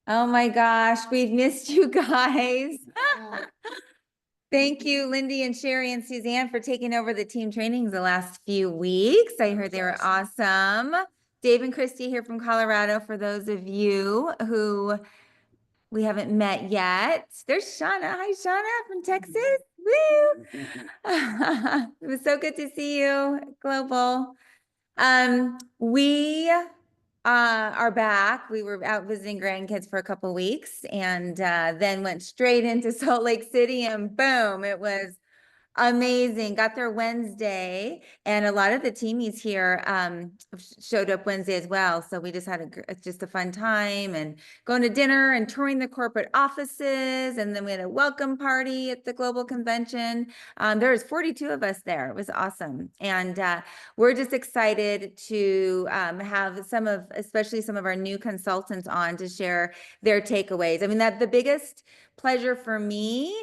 Oh my gosh, we've missed you guys. Thank you, Lindy and Sherry and Suzanne, for taking over the team trainings the last few weeks. I heard they were awesome. Dave and Christy here from Colorado for those of you who we haven't met yet. There's Shauna. Hi, Shauna from Texas. Woo! It was so good to see you, Global. We are back. We were out visiting grandkids for a couple weeks and then went straight into Salt Lake City and boom, it was amazing. Got there Wednesday, and a lot of the teamies here showed up Wednesday as well. So we just had just a fun time and going to dinner and touring the corporate offices. And then we had a welcome party at the global convention. There was 42 of us there. It was awesome. And we're just excited to have especially some of our new consultants on to share their takeaways. I mean, the biggest pleasure for me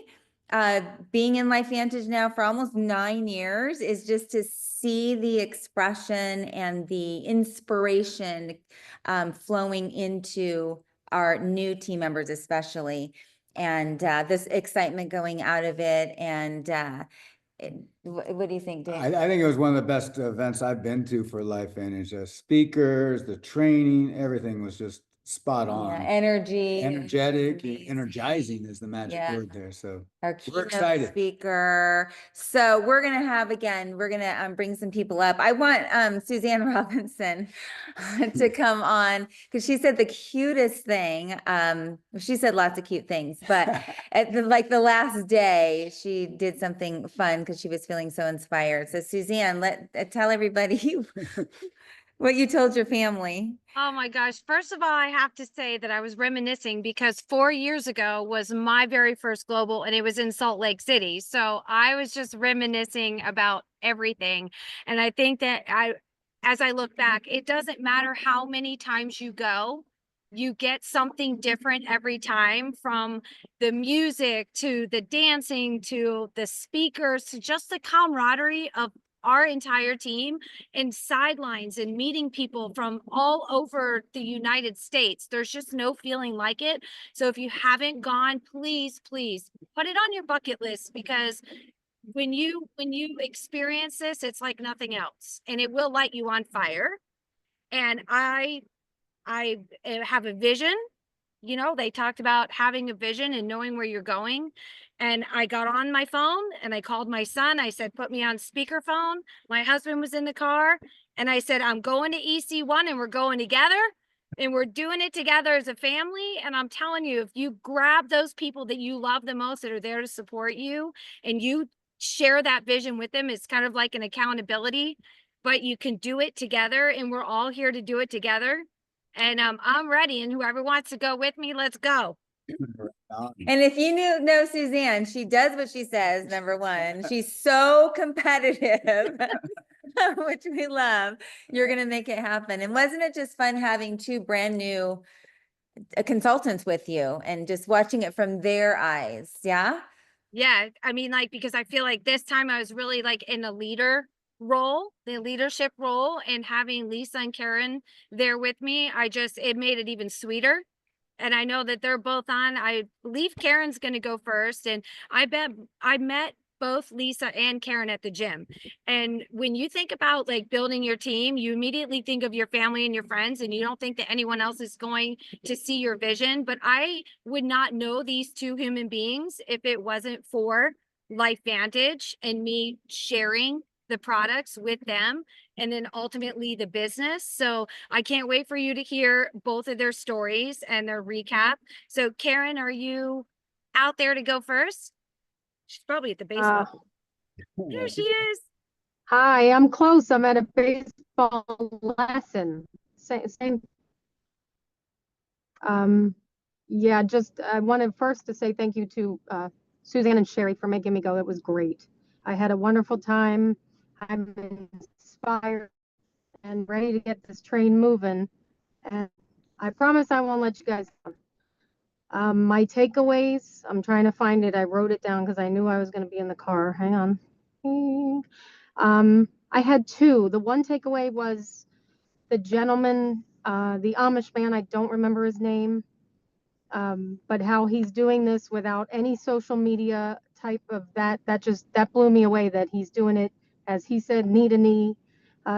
being in LifeVantage now for almost 9 years is just to see the expression and the inspiration flowing into our new team members, especially, and this excitement going out of it. And what do you think, Dave? I think it was one of the best events I've been to for LifeVantage. The speakers, the training, everything was just spot on. Yeah, Energetic, energizing is the magic word there. So our we're excited. Speaker. So we're gonna bring some people up. I want Suzanne Robinson to come on because she said the cutest thing. She said lots of cute things, but at the last day, she did something fun because she was feeling so inspired. So Suzanne, tell everybody what you told your family. Oh my gosh. First of all, I have to say that I was reminiscing because 4 years ago was my very first global and it was in Salt Lake City. So I was just reminiscing about everything. And I think that as I look back, it doesn't matter how many times you go, you get something different every time, from the music to the dancing to the speakers to just the camaraderie of our entire team and sidelines and meeting people from all over the United States. There's just no feeling like it. So if you haven't gone, please put it on your bucket list, because when you experience this, it's like nothing else, and it will light you on fire. And I have a vision. You know, they talked about having a vision and knowing where you're going. And I got on my phone and I called my son. I said, put me on speakerphone. My husband was in the car and I said, I'm going to EC1 and we're going together and we're doing it together as a family. And I'm telling you, if you grab those people that you love the most that are there to support you and you share that vision with them, it's kind of like an accountability, but you can do it together, and we're all here to do it together. And I'm ready, and whoever wants to go with me, let's go. And if you know Suzanne, she does what she says. Number one, she's so competitive, which we love. You're going to make it happen. And wasn't it just fun having two brand new consultants with you and just watching it from their eyes? Yeah. Yeah. I mean, like, because I feel like this time I was really like in a leadership role, and having Lisa and Karen there with me, it made it even sweeter. And I know that they're both on. I believe Karen's going to go first. And I met both Lisa and Karen at the gym. And when you think about like building your team, you immediately think of your family and your friends, and you don't think that anyone else is going to see your vision. But I would not know these two human beings if it wasn't for LifeVantage and me sharing the products with them, and then ultimately the business. So I can't wait for you to hear both of their stories and their recap. So Karen, are you out there to go first? She's probably at the baseball. There she is. Hi, I'm close. I'm at a baseball lesson. Same. Yeah, just I wanted first to say thank you to Suzanne and Sherry for making me go. It was great. I had a wonderful time. I'm inspired and ready to get this train moving. And I promise I won't let you guys down. My takeaways, I'm trying to find it. I wrote it down because I knew I was going to be in the car. Hang on. I had two. The one takeaway was the gentleman, the Amish man, I don't remember his name. But how he's doing this without any social media type of that blew me away, that he's doing it, as he said, knee to knee,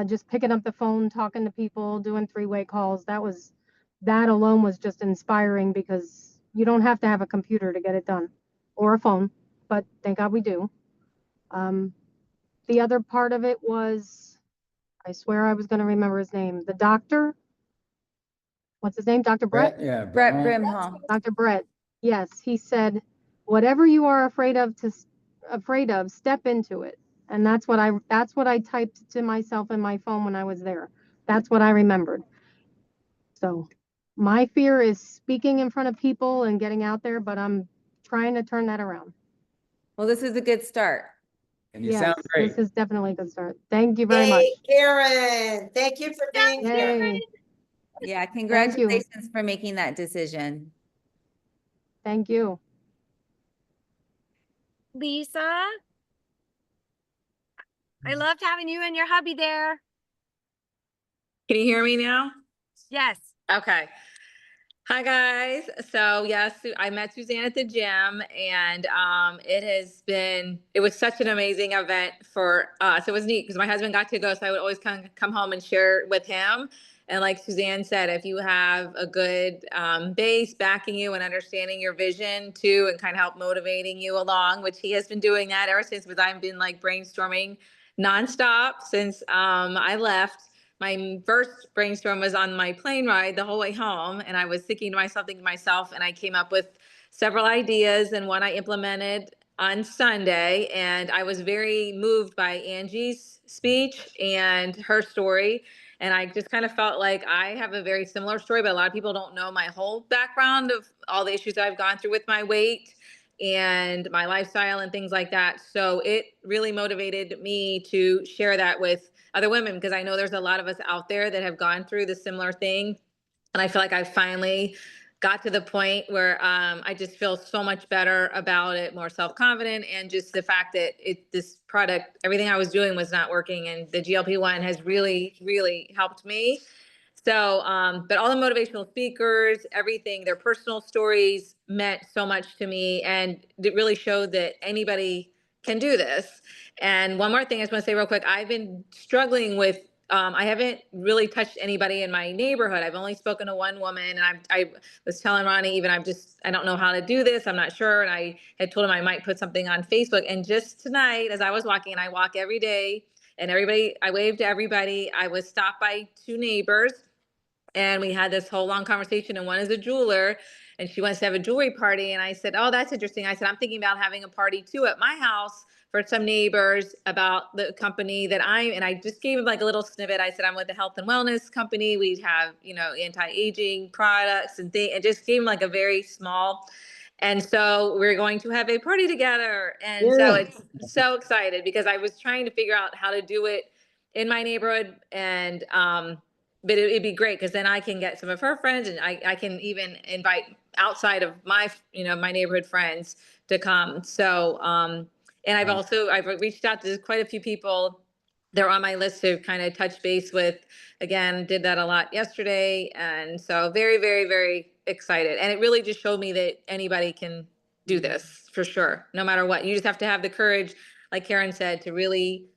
just picking up the phone, talking to people, doing three-way calls. That alone was just inspiring, because you don't have to have a computer to get it done, or a phone, but thank God we do. The other part of it was, I swear I was going to remember his name, the doctor. What's his name? Dr. Brett? Yeah. Brett Brimhall. Dr. Brett. Yes, he said, whatever you are afraid of, step into it. And that's what I typed to myself in my phone when I was there. That's what I remembered. So my fear is speaking in front of people and getting out there, but I'm trying to turn that around. Well, this is a good start. And you sound Yes, great. this is definitely a good start. Thank you very much. Yay, Karen, thank you for being here. Yay. Yeah, congratulations for making that decision. Thank you. Lisa, I loved having you and your hubby there. Can you hear me now? Yes. Okay. Hi guys. So yes, I met Suzanne at the gym, and it was such an amazing event for us. It was neat because my husband got to go, so I would always come home and share it with him. And like Suzanne said, if you have a good base backing you and understanding your vision too, and kind of help motivating you along, which he has been doing that ever since, because I've been like brainstorming nonstop since I left. My first brainstorm was on my plane ride the whole way home, and I was thinking to myself, and I came up with several ideas, and one I implemented on Sunday. And I was very moved by Angie's speech and her story. And I just kind of felt like I have a very similar story, but a lot of people don't know my whole background of all the issues I've gone through with my weight and my lifestyle and things like that. So it really motivated me to share that with other women, because I know there's a lot of us out there that have gone through the similar thing. And I feel like I finally got to the point where I just feel so much better about it, more self-confident, and just the fact that this product, everything I was doing was not working, and the GLP-1 has really, really helped me. So, but all the motivational speakers, everything, their personal stories meant so much to me, and it really showed that anybody can do this. And one more thing I just want to say real quick, I've been struggling with, I haven't really touched anybody in my neighborhood. I've only spoken to one woman, and I was telling Ronnie, even I don't know how to do this. I'm not sure. And I had told him I might put something on Facebook. And just tonight, as I was walking, and I walk every day, and I waved to everybody. I was stopped by two neighbors, and we had this whole long conversation, and one is a jeweler, and she wants to have a jewelry party. And I said, oh, that's interesting. I said, I'm thinking about having a party too at my house for some neighbors about the company and I just gave him like a little snippet. I said, I'm with the health and wellness company. We have, anti-aging products and just gave him like a very small. And so we're going to have a party together. And so it's so excited, because I was trying to figure out how to do it in my neighborhood. And, but it'd be great, because then I can get some of her friends, and I can even invite outside of my, my neighborhood friends to come. So, and I've reached out to quite a few people. They're on my list to kind of touch base with. Again, did that a lot yesterday. And so very, very, very excited. And it really just showed me that anybody can do this for sure, no matter what. You just have to have the courage, like Karen said, to really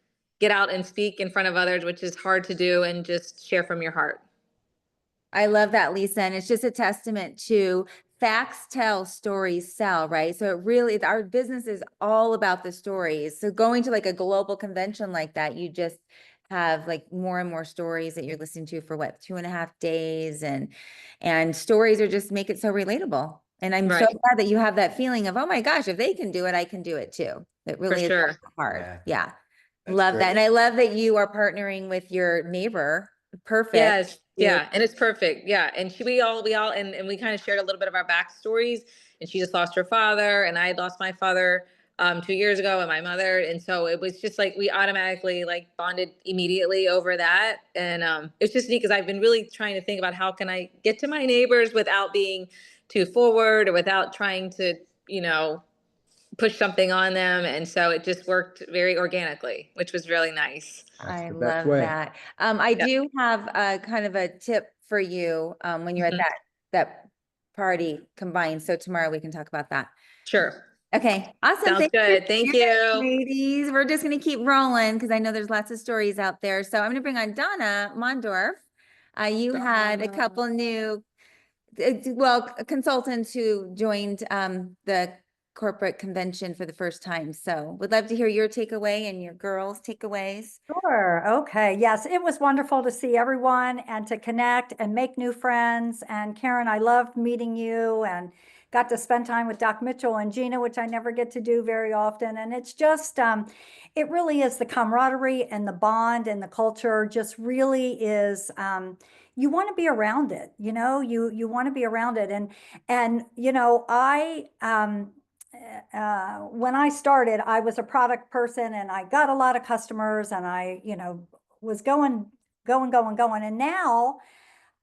get out and speak in front of others, which is hard to do, and just share from your heart. I love that, Lisa. And it's just a testament to facts tell, stories sell, right? So our business is all about the stories. So going to like a global convention like that, you just have like more and more stories that you're listening to for 2.5 days. And stories just make it so relatable. And I'm so glad that you have that feeling of, oh my gosh, if they can do it, I can do it too. It really is hard. Yeah. Love that. And I love that you are partnering with your neighbor. Perfect. Yes. Yeah. And it's perfect. Yeah. And we all, and we kind of shared a little bit of our backstories, and she just lost her father, and I had lost my father 2 years ago, and my mother. And so it was just like, we automatically like bonded immediately over that. And it's just neat, because I've been really trying to think about how can I get to my neighbors without being too forward, or without trying to, push something on them. And so it just worked very organically, which was really nice. I love that. I do have a kind of a tip for you when you're at that party combined. So tomorrow we can talk about that. Sure. Okay, awesome. Sounds Thank good. Thank Yes, you. ladies. We're just gonna keep rolling because I know there's lots of stories out there. So I'm gonna bring on Donna Mondorf. You had a Donna. couple new, consultants who joined the corporate convention for the first time. So would love to hear your takeaway and your girls' takeaways. Sure. Okay. Yes, it was wonderful to see everyone and to connect and make new friends. And Karen, I loved meeting you and got to spend time with Doc Mitchell and Gina, which I never get to do very often. And it's just, it really is the camaraderie and the bond and the culture just really is, you want to be around it, you want to be around it. And, when I started, I was a product person and I got a lot of customers and I, was going. And now,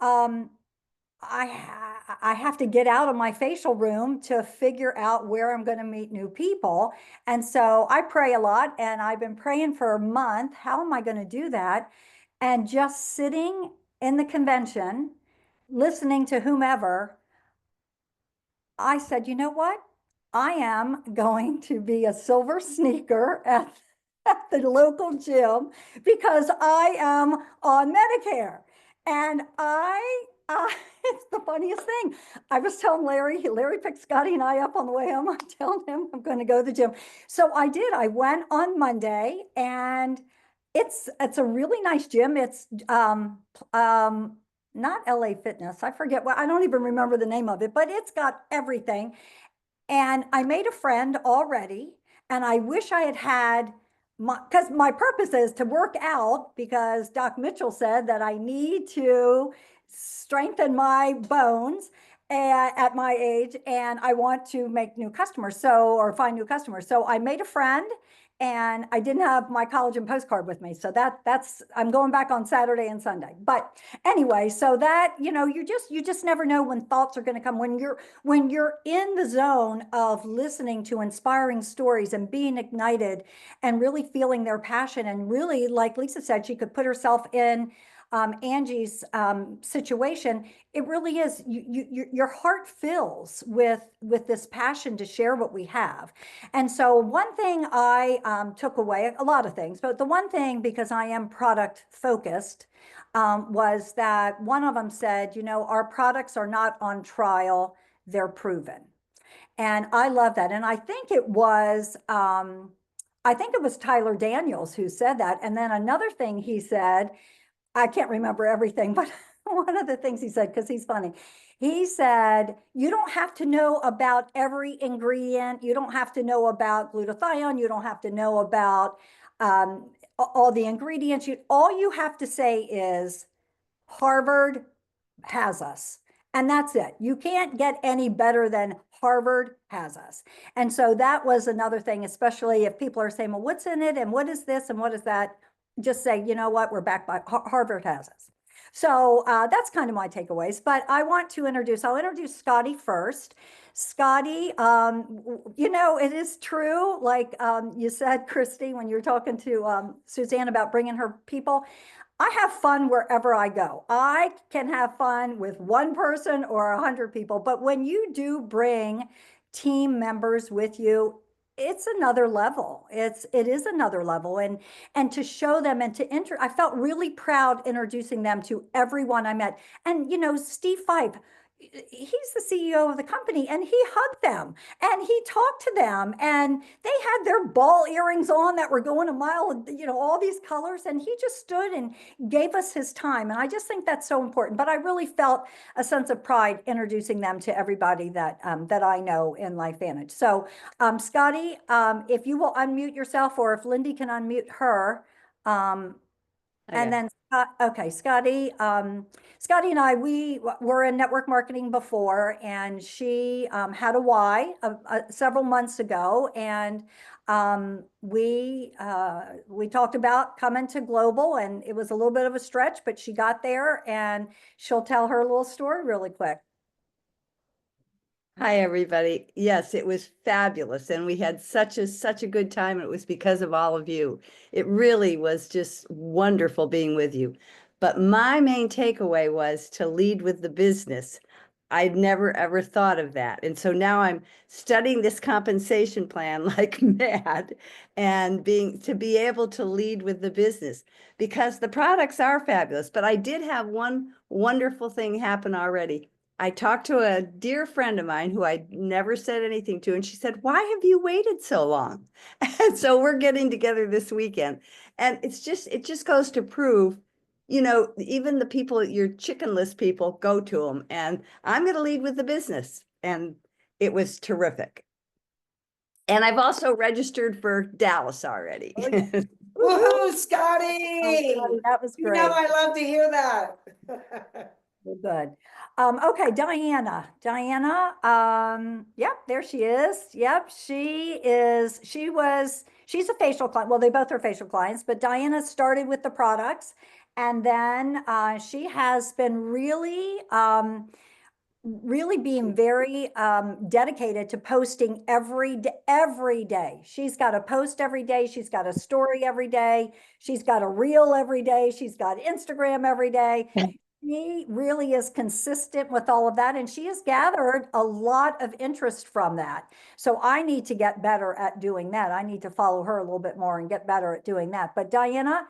I have to get out of my facial room to figure out where I'm going to meet new people. And so I pray a lot and I've been praying for a month. How am I going to do that? And just sitting in the convention, listening to whomever, I said, you know what? I am going to be a silver sneaker at the local gym because I am on Medicare. And it's the funniest thing. I was telling Larry picked Scotty and I up on the way home. I'm telling him I'm going to go to the gym. So I did. I went on Monday and it's a really nice gym. It's not LA Fitness. I forget I don't even remember the name of it, but it's got everything. And I made a friend already, and I wish I had because my purpose is to work out because Doc Mitchell said that I need to strengthen my bones at my age and I want to make new customers or find new customers. So I made a friend and I didn't have my collagen postcard with me. So that's I'm going back on Saturday and Sunday. But anyway, so that, you just never know when thoughts are going to come when you're in the zone of listening to inspiring stories and being ignited and really feeling their passion. And really, like Lisa said, she could put herself in Angie's situation. It really is your heart fills with this passion to share what we have. And so one thing I took away, a lot of things, but the one thing, because I am product focused, was that one of them said, our products are not on trial, they're proven. And I love that. And I think it was Tyler Daniels who said that. And then another thing he said, I can't remember everything, but one of the things he said, because he's funny, he said, you don't have to know about every ingredient. You don't have to know about glutathione. You don't have to know about all the ingredients. All you have to say is Harvard has us. And that's it. You can't get any better than Harvard has us. And so that was another thing, especially if people are saying, well, what's in it? And what is this? And what is that? Just say, you know what, we're back by Harvard has us. So that's kind of my takeaways, but I'll introduce Scotty first. Scotty, it is true, like you said, Christy, when you were talking to Suzanne about bringing her people, I have fun wherever I go. I can have fun with one person or 100 people, but when you do bring team members with you, it's another level. It is another level. And to show them and I felt really proud introducing them to everyone I met. And, Steve Fife, he's the CEO of the company and he hugged them and he talked to them and they had their ball earrings on that were going a mile, all these colors. And he just stood and gave us his time. And I just think that's so important. But I really felt a sense of pride introducing them to everybody that I know in LifeVantage. So Scotty, if you will unmute yourself or if Lindy can unmute her, and then, okay, Scotty and I, we were in network marketing before, and she had a Y several months ago, and we talked about coming to global, and it was a little bit of a stretch, but she got there, and she'll tell her little story really quick. Hi, everybody. Yes, it was fabulous. And we had such a good time. It was because of all of you. It really was just wonderful being with you. But my main takeaway was to lead with the business. I'd never ever thought of that. And so now I'm studying this compensation plan like mad and to be able to lead with the business because the products are fabulous. But I did have one wonderful thing happen already. I talked to a dear friend of mine who I'd never said anything to, and she said, "Why have you waited so long?" And so we're getting together this weekend. And it just goes to prove, even the people, your chicken list people, go to them. And I'm going to lead with the business. And it was terrific. And I've also registered for Dallas already. Oh, yeah. Woohoo, Oh, Scotty! Scotty, that was You great. know I love to hear that. Well, good. Okay, Diana. Diana, yep, there she is. Yep, she's a facial client. Well, they both are facial clients, but Diana started with the products. And then she has been really being very dedicated to posting every day. She's got a post every day. She's got a story every day. She's got a reel every day. She's got Instagram every day. She really is consistent with all of that, and she has gathered a lot of interest from that. So I need to get better at doing that. I need to follow her a little bit more and get better at doing that. But Diana,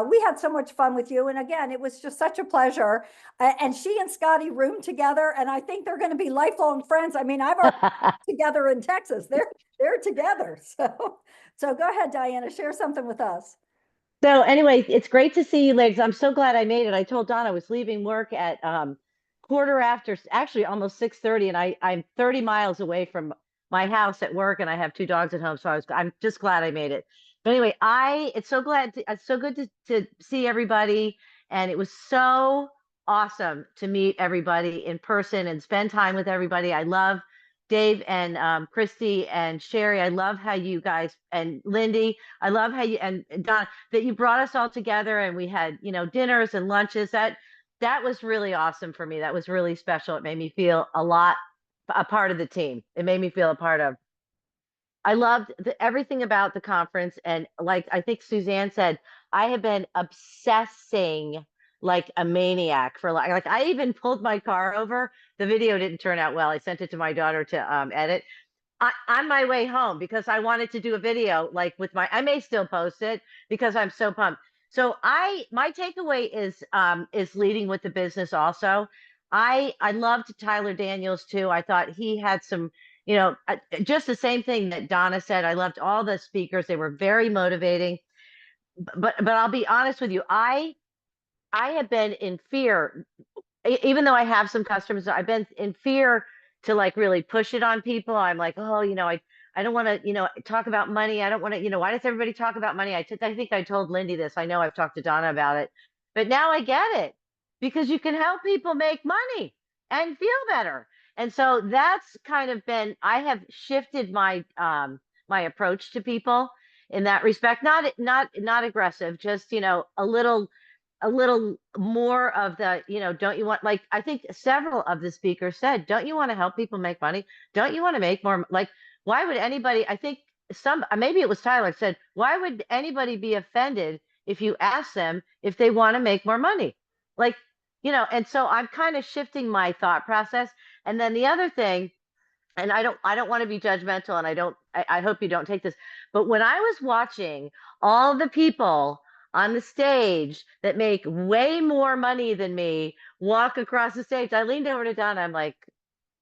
we had so much fun with you. And again, it was just such a pleasure. And she and Scotty roomed together, and I think they're going to be lifelong friends. I mean, I've already together in Texas. They're together. So go ahead, Diana, share something with us. So anyway, it's great to see you, Legs. I'm so glad I made it. I told Don I was leaving work at quarter after, actually almost 6:30, and I'm 30 miles away from my house at work, and I have 2 dogs at home. So I'm just glad I made it. But anyway, it's so good to see everybody, and it was so awesome to meet everybody in person and spend time with everybody. I love Dave and Christy and Sherry. I love how you guys, and Lindy, I love how you, and Don, that you brought us all together and we had, dinners and lunches. That was really awesome for me. That was really special. It made me feel a part of the team. It made me feel a part of. I loved everything about the conference. And like I think Suzanne said, I have been obsessing like a maniac for like I even pulled my car over. The video didn't turn out well. I sent it to my daughter to edit. On my way home because I wanted to do a video like with I may still post it because I'm so pumped. So my takeaway is leading with the business also. I loved Tyler Daniels too. I thought he had some, just the same thing that Donna said. I loved all the speakers. They were very motivating. But I'll be honest with you. I have been in fear, even though I have some customers, I've been in fear to like really push it on people. I'm like, oh, I don't want to, talk about money. I don't want to, why does everybody talk about money? I think I told Lindy this. I know I've talked to Donna about it, but now I get it because you can help people make money and feel better. And so that's kind of I have shifted my my approach to people in that respect. Not aggressive, just, a little more of the, don't you want, like, I think several of the speakers said, don't you want to help people make money? Don't you want to make more? Like, why would anybody, I think maybe it was Tyler said, why would anybody be offended if you ask them if they want to make more money? Like, and so I'm kind of shifting my thought process. And then the other thing, and I don't want to be judgmental, and I hope you don't take this, but when I was watching all the people on the stage that make way more money than me walk across the stage, I leaned over to Donna. I'm like,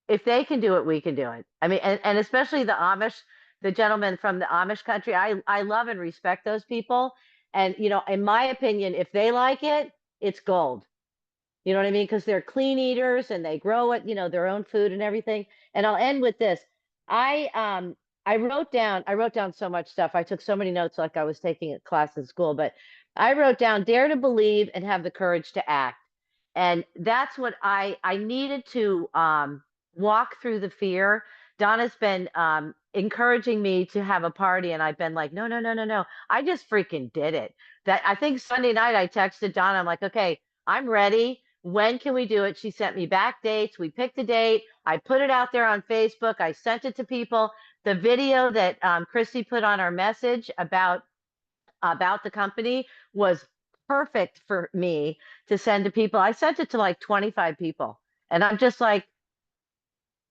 if they can do it, we can do it. I mean, and especially the Amish, the gentleman from the Amish country, I love and respect those people. And, in my opinion, if they like it, it's gold. You know what I mean? Because they're clean eaters and they grow it, their own food and everything. And I'll end with this. I wrote down so much stuff. I took so many notes like I was taking a class in school, but I wrote down dare to believe and have the courage to act. And that's what I needed to walk through the fear. Donna's been encouraging me to have a party, and I've been like, no. I just freaking did it. That I think Sunday night I texted Donna. I'm like, okay, I'm ready. When can we do it? She sent me back dates. We picked a date. I put it out there on Facebook. I sent it to people. The video that Christy put on our message about the company was perfect for me to send to people. I sent it to like 25 people. And I'm just like,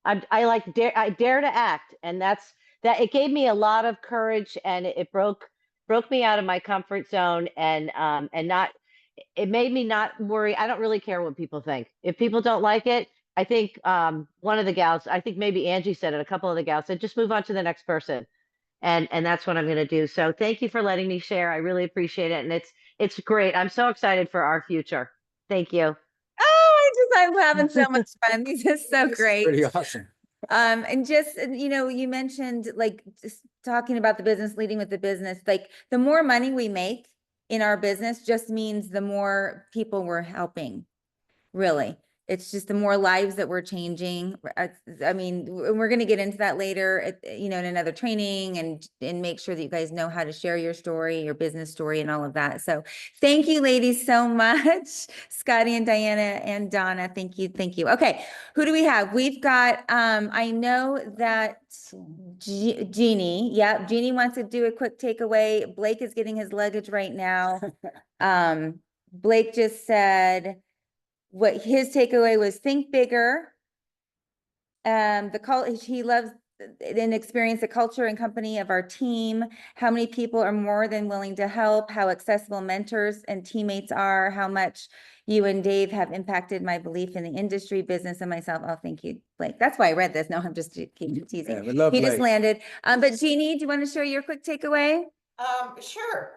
I dare to act. And that it gave me a lot of courage, and it broke me out of my comfort zone, and not, it made me not worry. I don't really care what people think. If people don't like it, I think one of the gals, I think maybe Angie said it, a couple of the gals said, just move on to the next person. And that's what I'm going to do. So thank you for letting me share. I really appreciate it. And it's great. I'm so excited for our future. Thank you. I'm having so much fun. This is so great. Pretty awesome. And just, you mentioned like just talking about the business, leading with the business, like the more money we make in our business just means the more people we're helping. Really. It's just the more lives that we're changing. I mean, we're going to get into that later, in another training, and make sure that you guys know how to share your story, your business story, and all of that. So thank you, ladies, so much. Scotty and Diana and Donna. Thank you. Thank you. Okay. Who do we have? We've got, I know that Jeannie. Yeah. Jeannie wants to do a quick takeaway. Blake is getting his luggage right now. Blake just said, what his takeaway was: think bigger. He loves and experience the culture and company of our team, how many people are more than willing to help, how accessible mentors and teammates are, how much you and Dave have impacted my belief in the industry, business, and myself. Oh, thank you, Blake. That's why I read this. No, I'm just teasing. Yeah, we love He just Blake. landed. But Jeannie, do you want to share your quick takeaway? Sure.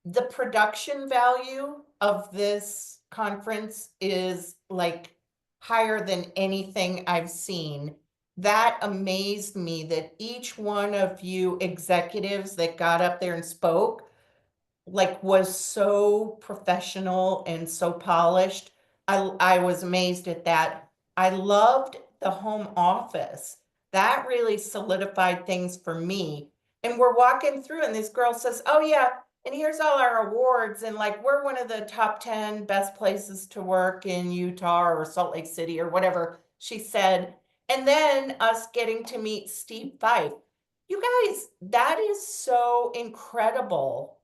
The production value of this conference is like higher than anything I've seen. That amazed me that each one of you executives that got up there and spoke like was so professional and so polished. I was amazed at that. I loved the home office. That really solidified things for me. And we're walking through and this girl says, "Oh yeah, and here's all our awards, and like we're one of the top 10 best places to work in Utah or Salt Lake City," or whatever she said. And then us getting to meet Steve Fife. You guys, that is so incredible.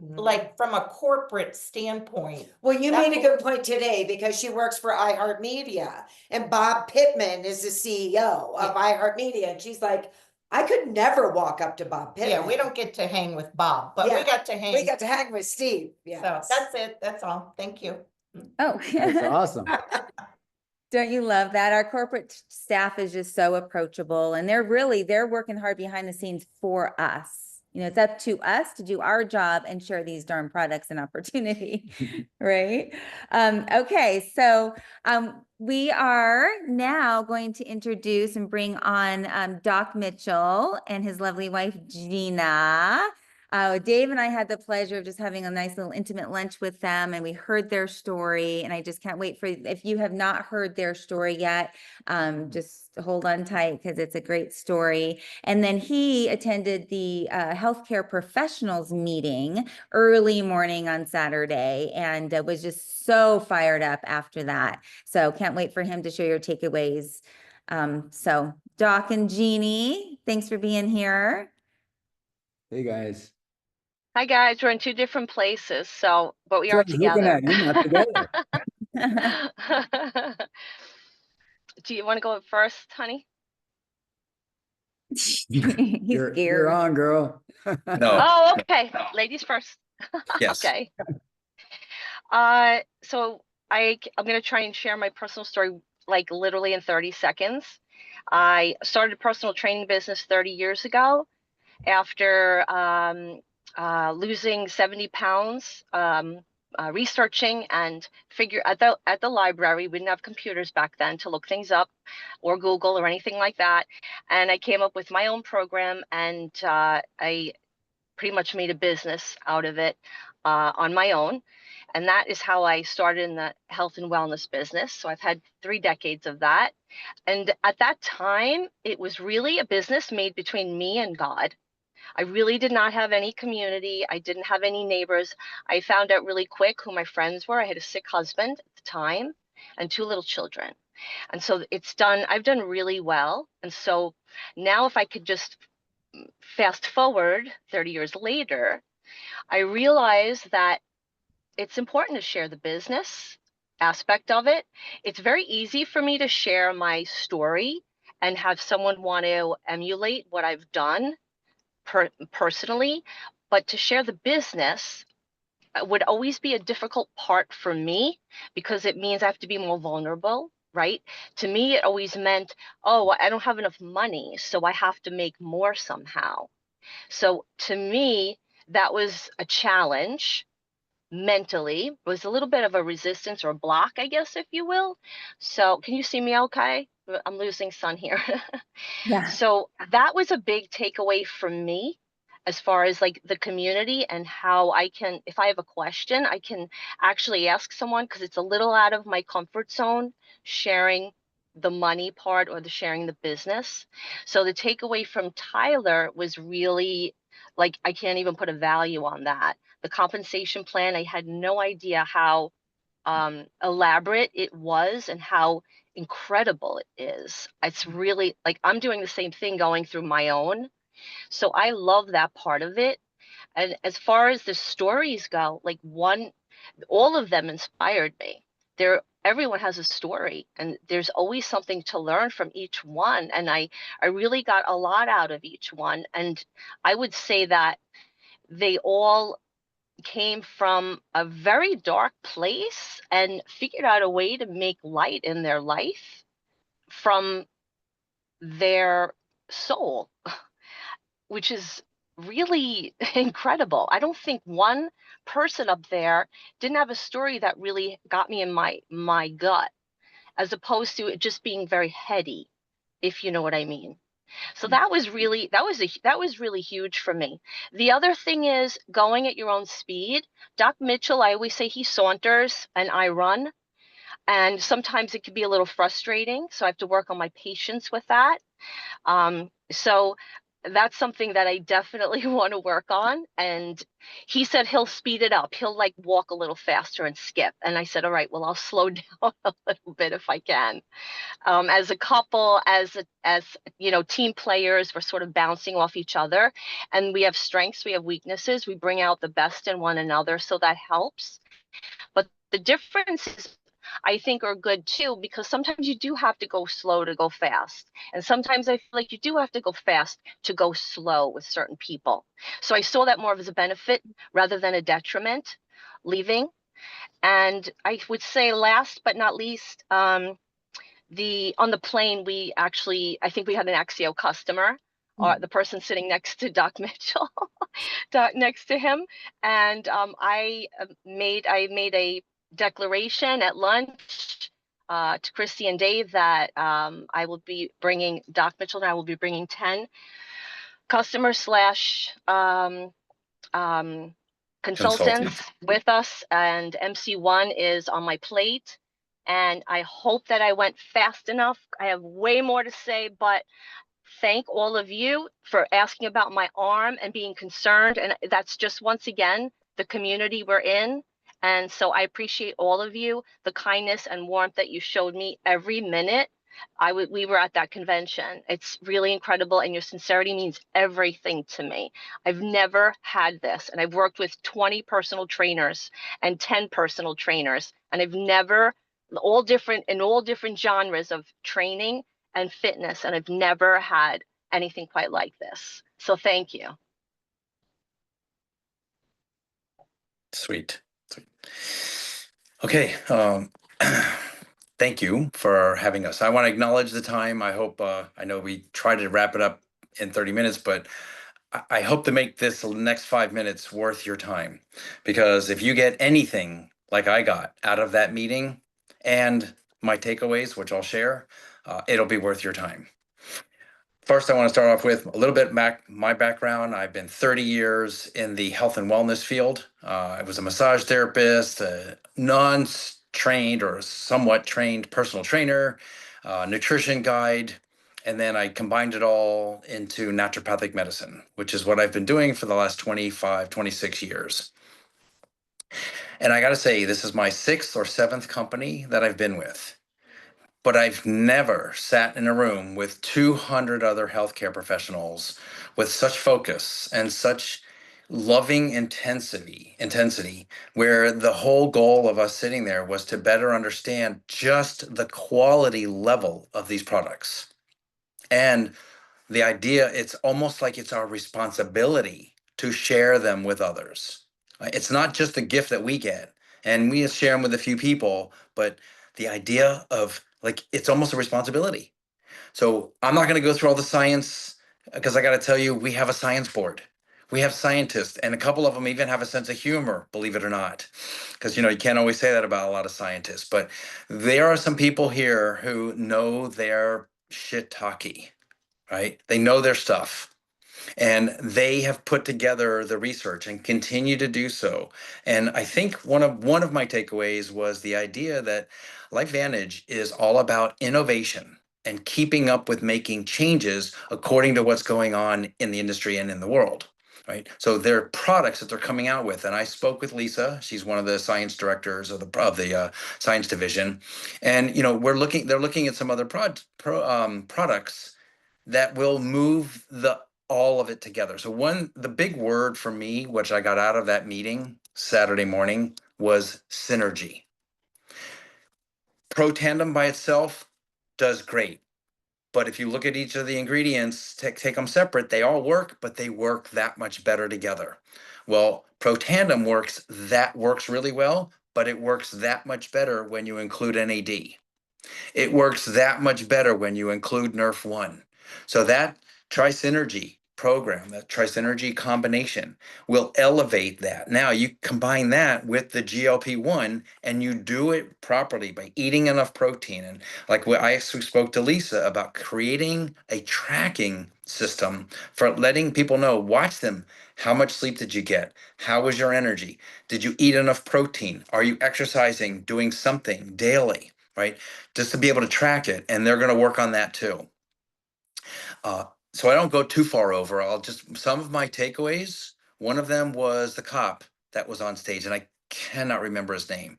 Like from a corporate standpoint. Well, you That- made a good point today because she works for iHeartMedia and Bob Pittman is the CEO of iHeartMedia. And she's like, I could never walk up to Bob Pittman. Yeah, we don't get to hang with Bob, but we Yeah, got to hang. We got to hang with Steve. Yeah. So that's it. That's all. Thank you. Oh, That's awesome. Don't you love that? Our corporate staff is just so approachable, and they're working hard behind the scenes for us. It's up to us to do our job and share these darn products and opportunity, right? Okay, so we are now going to introduce and bring on Doc Mitchell and his lovely wife, Gina. Dave and I had the pleasure of just having a nice little intimate lunch with them, and we heard their story, and I just can't wait if you have not heard their story yet, just hold on tight because it's a great story. And then he attended the healthcare professionals meeting early morning on Saturday, and was just so fired up after that. So can't wait for him to share your takeaways. So Doc and Jeannie, thanks for being here. Hey, guys. Hi guys, we're in two different places, but we So are I was looking together. at you, not together. Do you want to go first, honey? He's You're scared. on, girl. No. Oh, okay. Ladies first. Yes. Okay. So I'm gonna try and share my personal story like literally in 30 seconds. I started a personal training business 30 years ago after losing 70 pounds, researching and figure at the library. We didn't have computers back then to look things up or Google or anything like that. And I came up with my own program, and I pretty much made a business out of it on my own. And that is how I started in the health and wellness business. So I've had 3 decades of that. And at that time, it was really a business made between me and God. I really did not have any community. I didn't have any neighbors. I found out really quick who my friends were. I had a sick husband at the time and 2 little children. And so I've done really well. And so now if I could just fast forward 30 years later, I realize that it's important to share the business, aspect of it. It's very easy for me to share my story and have someone want to emulate what I've done personally, but to share the business would always be a difficult part for me because it means I have to be more vulnerable, right? To me, it always meant, oh, I don't have enough money, so I have to make more somehow. So to me, that was a challenge mentally. It was a little bit of a resistance or a block, I guess, if you will. So can you see me okay? I'm losing sun here. Yeah. So that was a big takeaway from me as far as like the community and how I can, if I have a question, I can actually ask someone because it's a little out of my comfort zone, sharing the money part or the sharing the business. So the takeaway from Tyler was really like, I can't even put a value on that. The compensation plan, I had no idea how elaborate it was and how incredible it is. It's really like I'm doing the same thing going through my own. So I love that part of it. And as far as the stories go, like all of them inspired me. Everyone has a story and there's always something to learn from each one. And I really got a lot out of each one. And I would say that they all came from a very dark place and figured out a way to make light in their life from their soul, which is really incredible. I don't think one person up there didn't have a story that really got me in my gut, as opposed to it just being very heady, if you know what I mean. So that was really huge for me. The other thing is going at your own speed. Doc Mitchell, I always say he saunters and I run. And sometimes it can be a little frustrating. So I have to work on my patience with that. So that's something that I definitely want to work on. And he said he'll speed it up. He'll like walk a little faster and skip. And I said, all right, well, I'll slow down a little bit if I can. As a couple, as you know, team players, we're sort of bouncing off each other, and we have strengths, we have weaknesses, we bring out the best in one another, so that helps. But the differences, I think, are good too, because sometimes you do have to go slow to go fast, and sometimes I feel like you do have to go fast to go slow with certain people. So I saw that more as a benefit rather than a detriment leaving. And I would say, last but not least, on the plane, I think we had an Axio customer, the person sitting next to Doc Mitchell, next to him. And I made a declaration at lunch to Christy and Dave that I will be bringing, Doc Mitchell and I will be bringing 10 customers / consultants with us, and MC1 is on my plate. And I hope that I went fast enough. I have way more to say, but thank all of you for asking about my arm and being concerned. And that's just, once again, the community we're in. And so I appreciate all of you, the kindness and warmth that you showed me every minute. We were at that convention. It's really incredible. And your sincerity means everything to me. I've never had this. And I've worked with 20 personal trainers and 10 personal trainers. And I've never, in all different genres of training and fitness. And I've never had anything quite like this. So thank you. Sweet. Okay. Thank you for having us. I want to acknowledge the time. I hope, I know we try to wrap it up in 30 minutes, but I hope to make this the next 5 minutes worth your time, because if you get anything like I got out of that meeting and my takeaways, which I'll share, it'll be worth your time. First, I want to start off with a little bit my background. I've been 30 years in the health and wellness field. I was a massage therapist, a non-trained or somewhat trained personal trainer, nutrition guide, and then I combined it all into naturopathic medicine, which is what I've been doing for the last 25, 26 years. And I got to say, this is my 6th or 7th company that I've been with. But I've never sat in a room with 200 other healthcare professionals with such focus and such loving intensity, where the whole goal of us sitting there was to better understand just the quality level of these products. And the idea, it's almost like it's our responsibility to share them with others. It's not just a gift that we get and we share them with a few people, but the idea of like, it's almost a responsibility. So I'm not going to go through all the science because I got to tell you, we have a science board. We have scientists, and a couple of them even have a sense of humor, believe it or not. Because, you can't always say that about a lot of scientists, but there are some people here who know their shiitake, right? They know their stuff. And they have put together the research and continue to do so. And I think one of my takeaways was the idea that LifeVantage is all about innovation and keeping up with making changes according to what's going on in the industry and in the world. Right. So there are products that they're coming out with. And I spoke with Lisa. She's one of the science directors of the science division. And, they're looking at some other products that will move all of it together. So the big word for me, which I got out of that meeting Saturday morning, was synergy. Protandim by itself does great. But if you look at each of the ingredients, take them separate, they all work, but they work that much better together. Well, Protandim works really well, but it works that much better when you include NAD. It works that much better when you include NRF1. So that Tri-Synergy program, that Tri-Synergy combination will elevate that. Now you combine that with the GLP-1 and you do it properly by eating enough protein. And like what I actually spoke to Lisa about creating a tracking system for letting people know, watch them. How much sleep did you get? How was your energy? Did you eat enough protein? Are you exercising, doing something daily, right? Just to be able to track it. And they're going to work on that too. So I don't go too far over. Some of my takeaways. One of them was the cop that was on stage, and I cannot remember his name.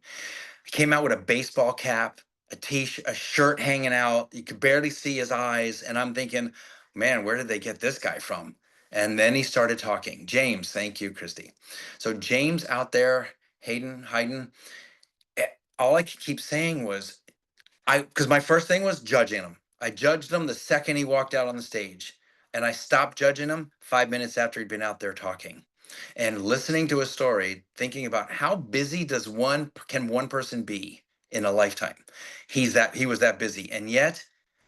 He came out with a baseball cap, a shirt hanging out. You could barely see his eyes. And I'm thinking, man, where did they get this guy from? And then he started talking. James, thank you, Christy. So James out there, Hayden, all I could keep saying was, because my first thing was judging him. I judged him the second he walked out on the stage. And I stopped judging him 5 minutes after he'd been out there talking and listening to his story, thinking about how busy can one person be in a lifetime. He was that busy. And yet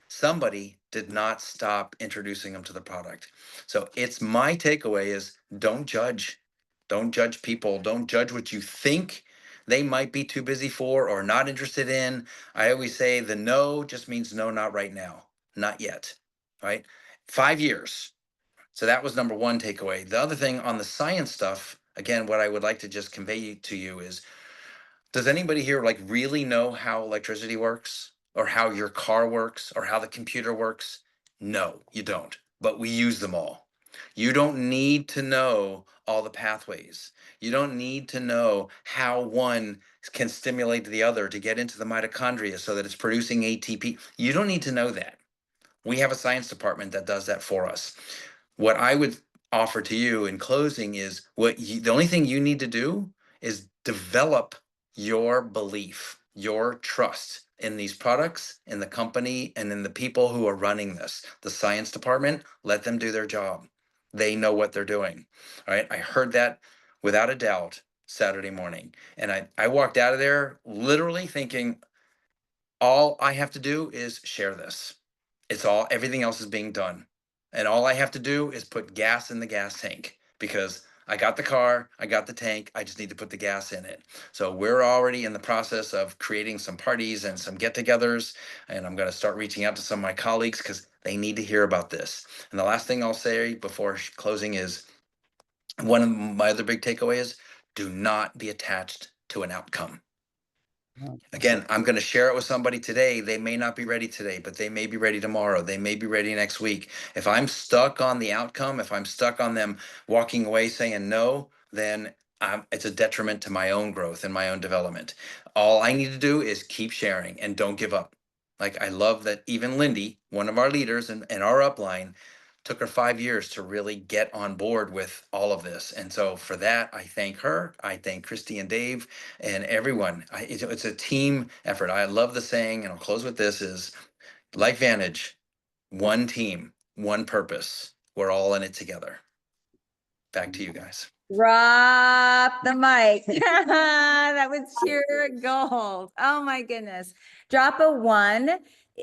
somebody did not stop introducing him to the product. So it's my takeaway is don't judge. Don't judge people. Don't judge what you think they might be too busy for or not interested in. I always say the no just means no, not right now, not yet, right? 5 years. So that was number one takeaway. The other thing on the science stuff, again, what I would like to just convey to you is, does anybody here like really know how electricity works or how your car works or how the computer works? No, you don't, but we use them all. You don't need to know all the pathways. You don't need to know how one can stimulate the other to get into the mitochondria so that it's producing ATP. You don't need to know that. We have a science department that does that for us. What I would offer to you in closing is the only thing you need to do is develop your belief, your trust in these products, in the company, and in the people who are running this. The science department, let them do their job. They know what they're doing. All right. I heard that without a doubt Saturday morning. And I walked out of there literally thinking, all I have to do is share this. Everything else is being done. And all I have to do is put gas in the gas tank because I got the car, I got the tank, I just need to put the gas in it. So we're already in the process of creating some parties and some get-togethers, and I'm going to start reaching out to some of my colleagues because they need to hear about this. And the last thing I'll say before closing is, one of my other big takeaways, do not be attached to an outcome. Again, I'm going to share it with somebody today. They may not be ready today, but they may be ready tomorrow. They may be ready next week. If I'm stuck on the outcome, if I'm stuck on them walking away saying no, then it's a detriment to my own growth and my own development. All I need to do is keep sharing and don't give up. Like I love that even Lindy, one of our leaders and our upline, Took her 5 years to really get on board with all of this. And so for that, I thank her. I thank Christy and Dave and everyone. It's a team effort. I love the saying, and I'll close with this, is LifeVantage, one team, one purpose. We're all in it together. Back to you guys. Drop the mic. That was sheer gold. Oh my goodness. Drop a 1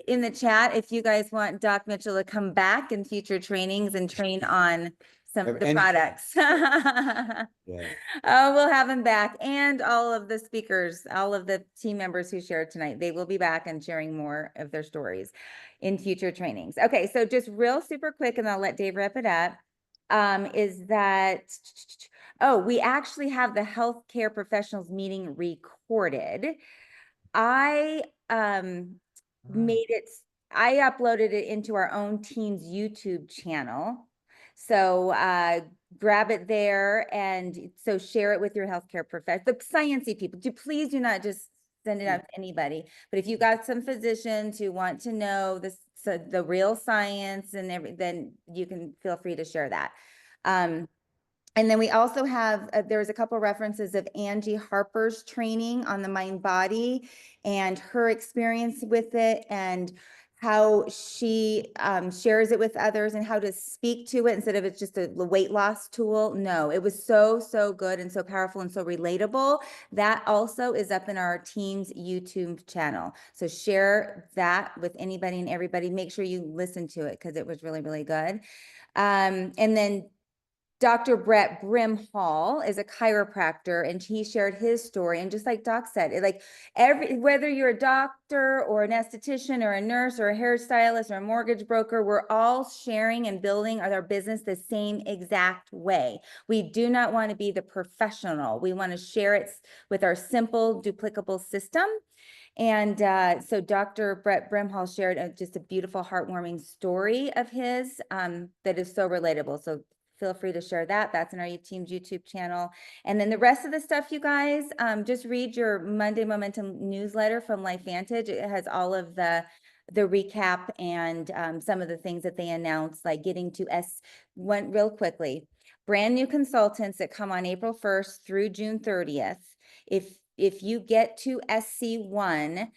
in the chat if you guys want Doc Mitchell to come back in future trainings and train on some of the Any- products. Yeah. Oh, we'll have him back, and all of the speakers, all of the team members who shared tonight, they will be back and sharing more of their stories in future trainings. Okay, so just real super quick, and I'll let Dave wrap it up. Is that, oh, we actually have the healthcare professionals meeting recorded. I made it, I uploaded it into our own team's YouTube channel. So grab it there, and so share it with your healthcare professional, the sciencey people. Please do not just send it out to anybody. But if you got some physicians who want to know this, so the real science and then you can feel free to share that. And then we also have, there's a couple references of Angie Harper's training on the mind body and her experience with it, and how she shares it with others, and how to speak to it instead of it's just a weight loss tool. No, it was so, so good and so powerful and so relatable. That also is up in our team's YouTube channel. So share that with anybody and everybody. Make sure you listen to it because it was really, really good. And then Dr. Brett Brimhall is a chiropractor, and he shared his story. And just like Doc said, whether you're a doctor or an esthetician or a nurse or a hairstylist or a mortgage broker, we're all sharing and building our business the same exact way. We do not want to be the professional. We want to share it with our simple, duplicable system. And so Dr. Brett Brimhall shared just a beautiful, heartwarming story of his that is so relatable. So feel free to share that. That's in our team's YouTube channel. And then the rest of the stuff, you guys, just read your Monday Momentum newsletter from LifeVantage. It has all of the recap and some of the things that they announced, like getting to went real quickly. Brand new consultants that come on April 1st through June 30th. If you get to SC1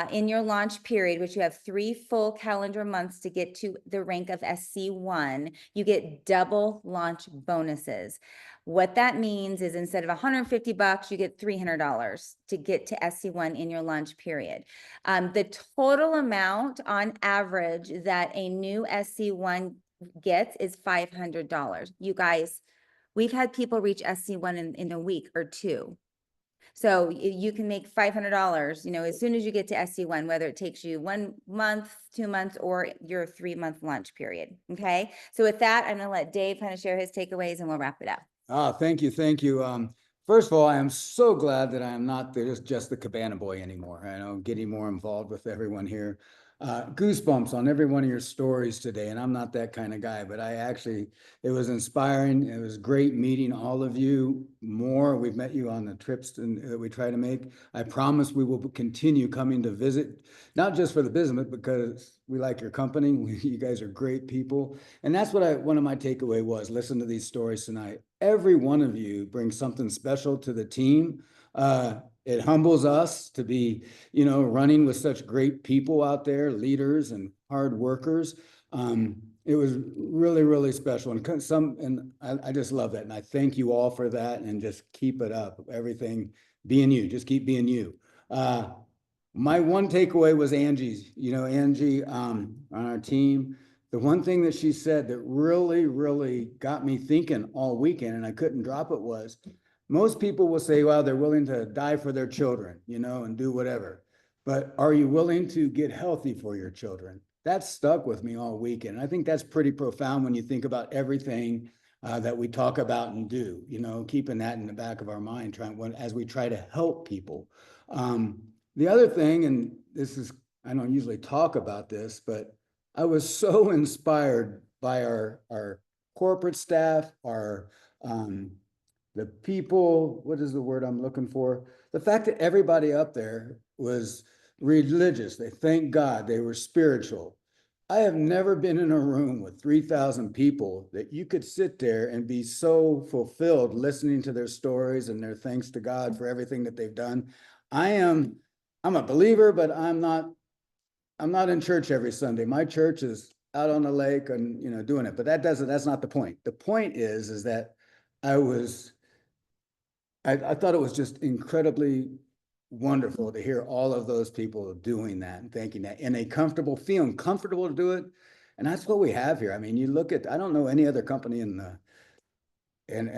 in your launch period, which you have 3 full calendar months to get to the rank of SC1, you get double launch bonuses. What that means is instead of $150, you get $300 to get to SC1 in your launch period. The total amount on average that a new SC1 gets is $500. You guys, we've had people reach SC1 in a week or 2. So you can make $500, as soon as you get to SC1, whether it takes you 1 month, 2 months, or your 3-month launch period. Okay. So with that, I'm going to let Dave kind of share his takeaways, and we'll wrap it up. Thank you. Thank you. First of all, I am so glad that I am not just the Cabana Boy anymore. I know getting more involved with everyone here. Goosebumps on every one of your stories today. And I'm not that kind of guy, but it was inspiring. It was great meeting all of you more. We've met you on the trips that we try to make. I promise we will continue coming to visit, not just for the business, but because we like your company. You guys are great people. And that's what one of my takeaway was. Listen to these stories tonight. Every one of you brings something special to the team. It humbles us to be, running with such great people out there, leaders and hard workers. It was really, really special. And I just love that. And I thank you all for that, and just keep it up. Everything being you, just keep being you. My one takeaway was Angie's, Angie on our team. The one thing that she said that really, really got me thinking all weekend, and I couldn't drop it, was most people will say, well, they're willing to die for their children, and do whatever. But are you willing to get healthy for your children? That stuck with me all weekend. I think that's pretty profound when you think about everything that we talk about and do, keeping that in the back of our mind, as we try to help people. The other thing, and I don't usually talk about this, but I was so inspired by our corporate staff, the people, what is the word I'm looking for? The fact that everybody up there was religious. They thanked God. They were spiritual. I have never been in a room with 3,000 people that you could sit there and be so fulfilled listening to their stories and their thanks to God for everything that they've done. I'm a believer, but I'm not in church every Sunday. My church is out on the lake and, you know, doing it, but that's not the point. The point is that I thought it was just incredibly wonderful to hear all of those people doing that and thanking that in a feeling comfortable to do it. And that's what we have here. I mean, you look at, I don't know any other company in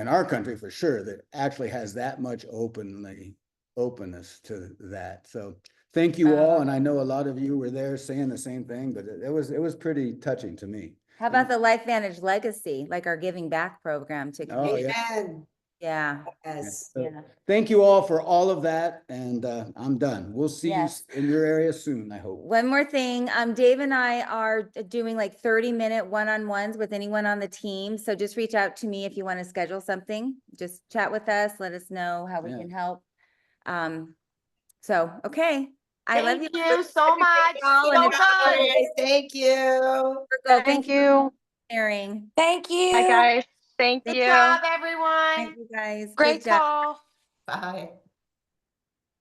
our country for sure that actually has that much openness to that. So thank you all. And I know a lot of you were there saying the same thing, but it was pretty touching to me. How about the LifeVantage Legacy, like our giving back program to Oh, community? yeah. Amen. Yeah. Yes. So Yeah. thank you all for all of that. And I'm done. We'll see you Yes. in your area soon, I hope. One more thing, Dave and I are doing like 30-minute one-on-ones with anyone on the team. So just reach out to me if you want to schedule something. Just chat with us, let us know how we Yeah. can help. So, okay. I love you. Thank you so much. all, and So if- good. Thank you. Virgo, Thank for you. sharing. Thank you. Hi, guys. Thank Good you. job, Thank everyone. you guys. Good Great job. call. Bye.